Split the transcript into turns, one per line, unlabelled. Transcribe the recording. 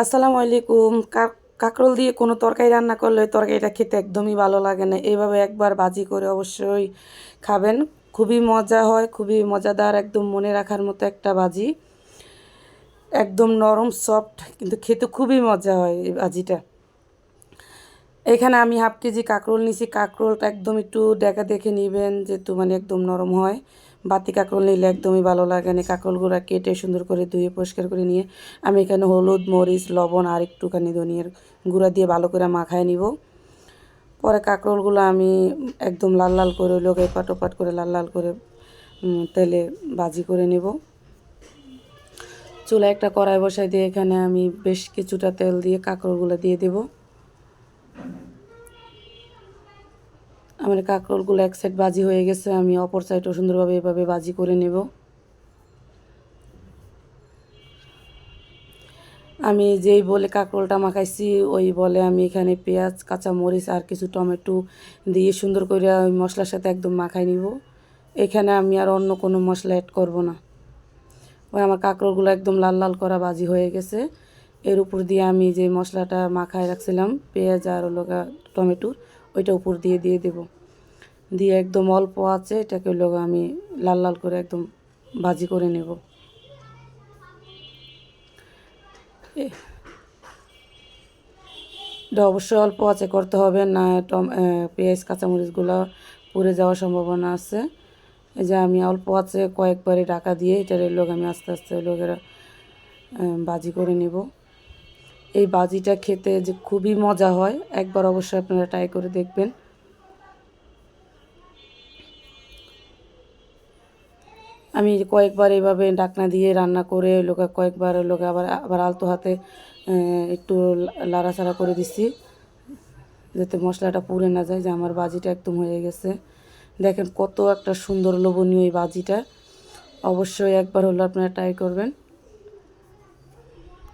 আসসালামু আলাইকুম। কাঁকরোল দিয়ে কোনো তরকারি রান্না করলে ওই তরকারিটা খেতে একদমই ভালো লাগে না। এইভাবে একবার ভাজি করে অবশ্যই খাবেন। খুবই মজা হয়, খুবই মজাদার, একদম মনে রাখার মতো একটা ভাজি। একদম নরম সফট, কিন্তু খেতে খুবই মজা হয় এই ভাজিটা। এখানে আমি হাফ কেজি কাঁকরোল নিছি। কাঁকরোলটা একদম একটু ডেকা দেখে নেবেন, যেহেতু মানে একদম নরম হয়। বাতি কাঁকরোল নিলে একদমই ভালো লাগে না। কাঁকরোলগুলো কেটে সুন্দর করে ধুয়ে পরিষ্কার করে নিয়ে আমি এখানে হলুদ, মরিচ, লবণ আর একটুখানি ধনিয়ার গুঁড়া দিয়ে ভালো করে মাখায় নিব। পরে কাঁকরোলগুলো আমি একদম লাল লাল করে লোক এপাট ওপাট করে লাল লাল করে তেলে ভাজি করে নেব। চুলায় একটা কড়াই বসাই দিয়ে এখানে আমি বেশ কিছুটা তেল দিয়ে কাঁকরোলগুলো দিয়ে দেব। আমার কাঁকরোলগুলো এক সাইড ভাজি হয়ে গেছে, আমি অপর সাইডও সুন্দরভাবে এভাবে ভাজি করে নেব। আমি যেই বলে কাঁকরোলটা মাখাইছি ওই বলে আমি এখানে পেঁয়াজ, কাঁচামরিচ আর কিছু টমেটো দিয়ে সুন্দর করে ওই মশলার সাথে একদম মাখাই নিব। এখানে আমি আর অন্য কোনো মশলা অ্যাড করব না। ওই আমার কাঁকরোলগুলো একদম লাল লাল করা ভাজি হয়ে গেছে। এর উপর দিয়ে আমি যে মশলাটা মাখায় রাখছিলাম পেঁয়াজ আর টমেটোর, ওইটা উপর দিয়ে দিয়ে দেব। দিয়ে একদম অল্প আছে এটাকে আমি লাল লাল করে একদম ভাজি করে নেব। এটা অবশ্যই অল্প আছে করতে হবে, না পেঁয়াজ কাঁচামরিচগুলো পুড়ে যাওয়ার সম্ভাবনা আছে। এই যে আমি অল্প আছে কয়েকবারই ঢাকা দিয়ে এটার আমি আস্তে আস্তে ভাজি করে নেব। এই ভাজিটা খেতে যে খুবই মজা হয়, একবার অবশ্যই আপনারা ট্রাই করে দেখবেন। আমি কয়েকবার এইভাবে ঢাকনা দিয়ে রান্না করে কয়েকবার আবার আবার আলতো হাতে একটু লাড়াচাড়া করে দিচ্ছি, যাতে মশলাটা পুড়ে না যায়। যে আমার ভাজিটা একদম হয়ে গেছে। দেখেন কত একটা সুন্দর লোভনীয় এই ভাজিটা। অবশ্যই একবার হলো আপনারা ট্রাই করবেন।